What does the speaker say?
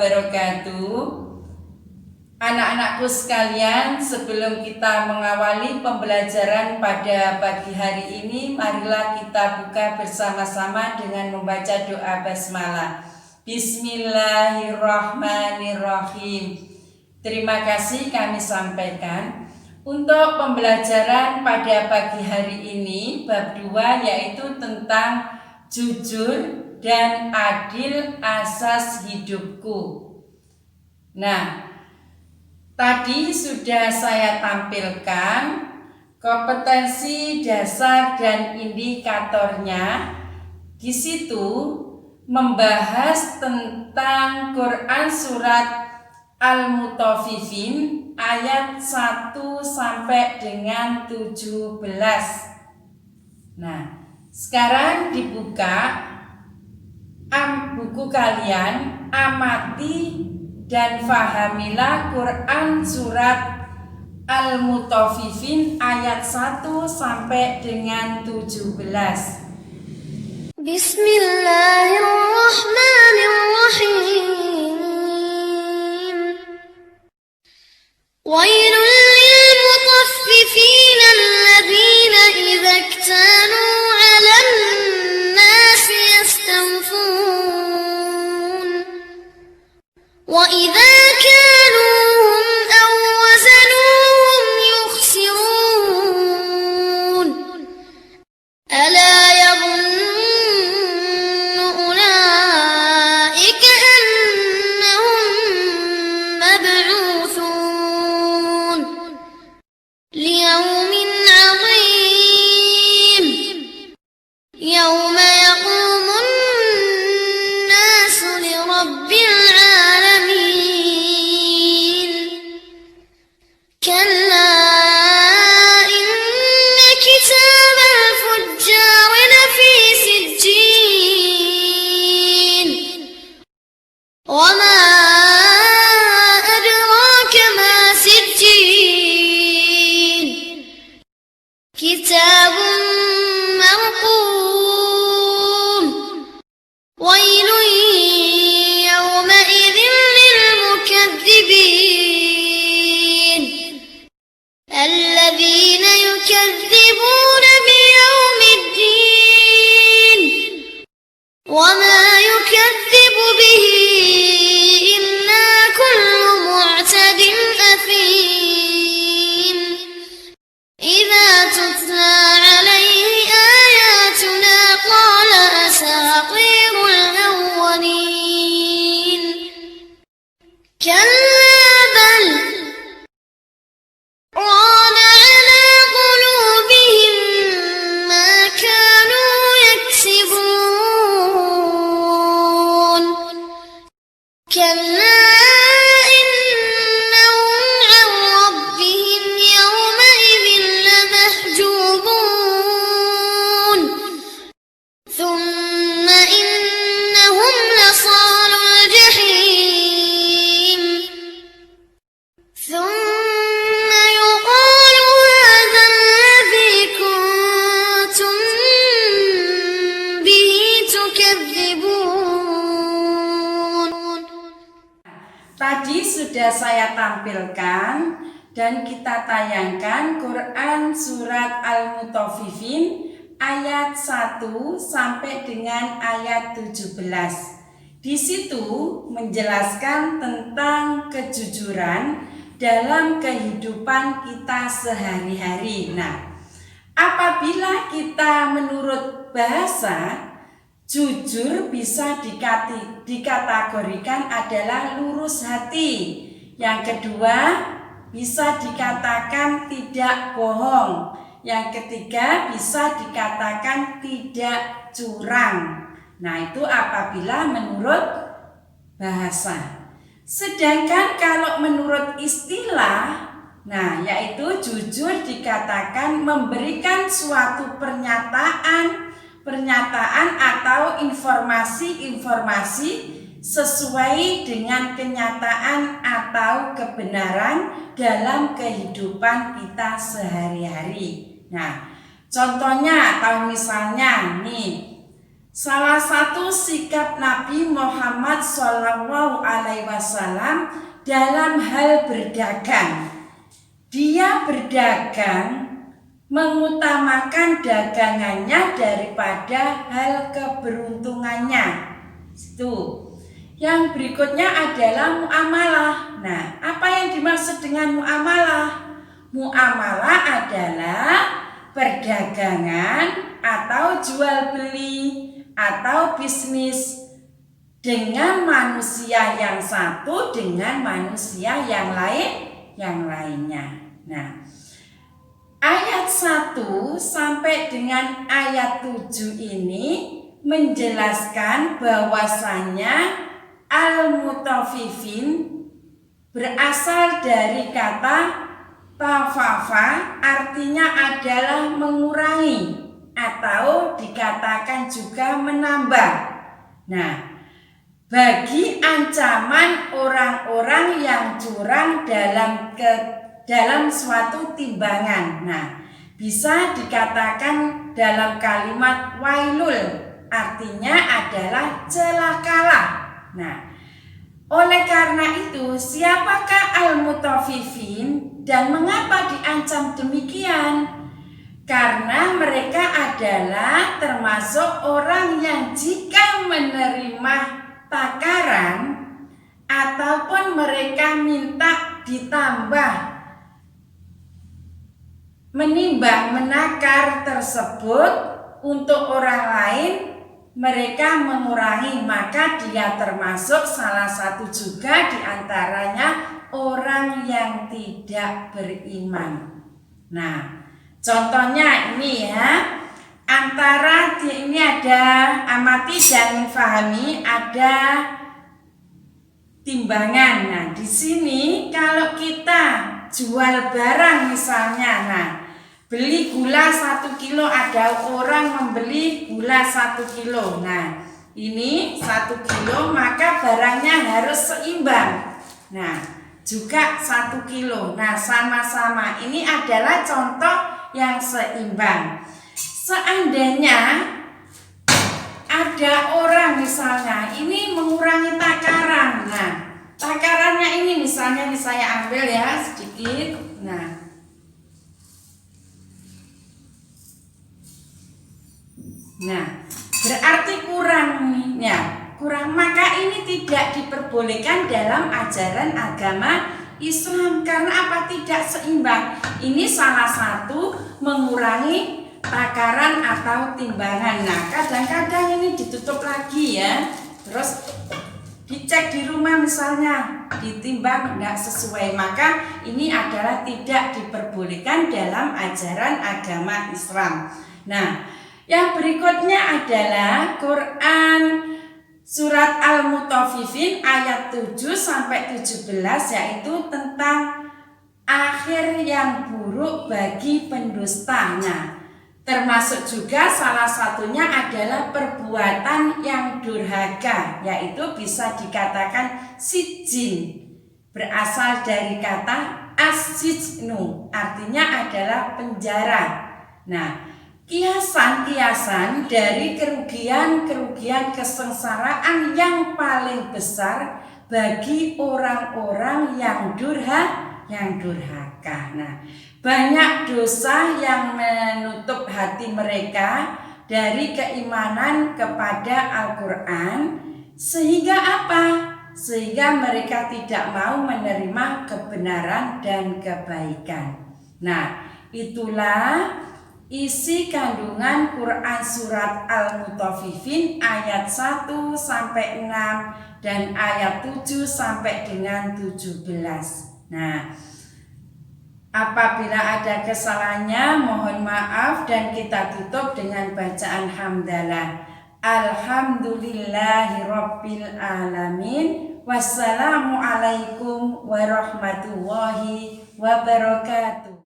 wabarakatuh. Anak-anakku sekalian, sebelum kita mengawali pembelajaran pada pagi hari ini, marilah kita buka bersama-sama dengan membaca doa basmalah. Bismillahirrahmanirrahim. Terima kasih kami sampaikan untuk pembelajaran pada pagi hari ini, bab 2 yaitu tentang jujur dan adil asas hidupku. Nah, tadi sudah saya tampilkan kompetensi dasar dan indikatornya. Di situ membahas tentang Quran surat Al-Mutaffifin ayat 1 sampai dengan 17. Nah, sekarang dibuka buku kalian, amati dan fahamilah Quran surat Al-Mutaffifin ayat 1 sampai dengan 17. Bismillahirrahmanirrahim. Wailul lil mutaffifin alladzina idza iktalu 'alan nasi yastawfun wa idza kaluhum aw wazanuhum yukhsirun. Ala yadhunnu ulaika annahum mab'uthun liyawmin 'azim yawma yaqumun nasu lirabbil 'alamin. Kalla inna kitabal fujjari lafi sijjin wa ma adraka ma sijjin kitabun marqum wailun yawma'idhin lil mukaththibin الذين يكذبون بيوم الدين وما يكذب به إلا كل معتد أثيم إذا تتلى عليه آياتنا قال أساطير الأولين. كلا بل ران على قلوبهم ما كانوا يكسبون. كلا إنهم عن ربهم يومئذ لمحجوبون ثم إنهم لصالو الجحيم ثم يقال هذا الذي كنتم به تكذبون. Tadi sudah saya tampilkan dan kita tayangkan Quran surat Al-Mutaffifin ayat 1 sampai dengan ayat 17. Di situ menjelaskan tentang kejujuran dalam kehidupan kita sehari-hari. Nah, apabila kita menurut bahasa, jujur bisa dikategorikan adalah lurus hati. Yang kedua, bisa dikatakan tidak bohong. Yang ketiga, bisa dikatakan tidak curang. Nah, itu apabila menurut bahasa. Sedangkan kalau menurut istilah, nah, yaitu jujur dikatakan memberikan suatu pernyataan atau informasi sesuai dengan kenyataan atau kebenaran dalam kehidupan kita sehari-hari. Nah, contohnya atau misalnya nih, Salah satu sikap Nabi Muhammad SAW dalam hal berdagang. Dia berdagang mengutamakan dagangannya daripada hal keberuntungannya. Itu. Yang berikutnya adalah muamalah. Nah, apa yang dimaksud dengan muamalah? Muamalah adalah perdagangan atau jual beli atau bisnis dengan manusia yang satu dengan manusia yang lainnya. Nah, ayat 1 sampai dengan ayat 7 ini menjelaskan bahwasanya al-mutaffifin berasal dari kata tafafa, artinya adalah mengurangi atau dikatakan juga menambah. Nah, bagi ancaman orang-orang yang curang dalam suatu timbangan. Nah, bisa dikatakan dalam kalimat wailul, artinya adalah celakalah. Nah, oleh karena itu, siapakah al-mutaffifin dan mengapa diancam demikian? Karena mereka adalah termasuk orang yang jika menerima takaran ataupun mereka minta ditambah menimbang menakar tersebut untuk orang lain, mereka mengurangi, maka dia termasuk salah satu juga diantaranya orang yang tidak beriman. Nah, contohnya ini ya, antara ini ada amati dan fahami, ada timbangan. Nah, di sini kalau kita jual barang misalnya, nah beli gula 1 kilo, ada orang membeli gula 1 kilo. Nah, ini 1 kilo, maka barangnya harus seimbang. Nah, juga 1 kilo. Nah, sama-sama. Ini adalah contoh yang seimbang. Seandainya ada orang misalnya ini mengurangi takaran. Nah, takarannya ini misalnya saya ambil ya sedikit. Nah, berarti kurang, maka ini tidak diperbolehkan dalam ajaran agama Islam. Karena apa? Tidak seimbang. Ini salah satu mengurangi takaran atau timbangan. Nah, kadang-kadang ini ditutup lagi ya, terus dicek di rumah misalnya, ditimbang tidak sesuai, maka ini adalah tidak diperbolehkan dalam ajaran agama Islam. Nah, yang berikutnya adalah Quran surat Al-Mutaffifin ayat 7 sampai 17, yaitu tentang akhir yang buruk bagi pendusta. Nah, termasuk juga salah satunya adalah perbuatan yang durhaka, yaitu bisa dikatakan sijin, berasal dari kata as-sijnu, artinya adalah penjara. Nah, kiasan dari kerugian kesengsaraan yang paling besar bagi orang-orang yang durhaka. Nah, banyak dosa yang menutup hati mereka dari keimanan kepada Al-Quran, sehingga apa? Sehingga mereka tidak mau menerima kebenaran dan kebaikan. Nah, itulah isi kandungan Quran surat Al-Mutaffifin ayat 1 sampai 6 dan ayat 7 sampai dengan 17. Nah, apabila ada kesalahannya mohon maaf, dan kita tutup dengan bacaan hamdalah. Alhamdulillahirabbil alamin. Wassalamualaikum warahmatullahi wabarakatuh.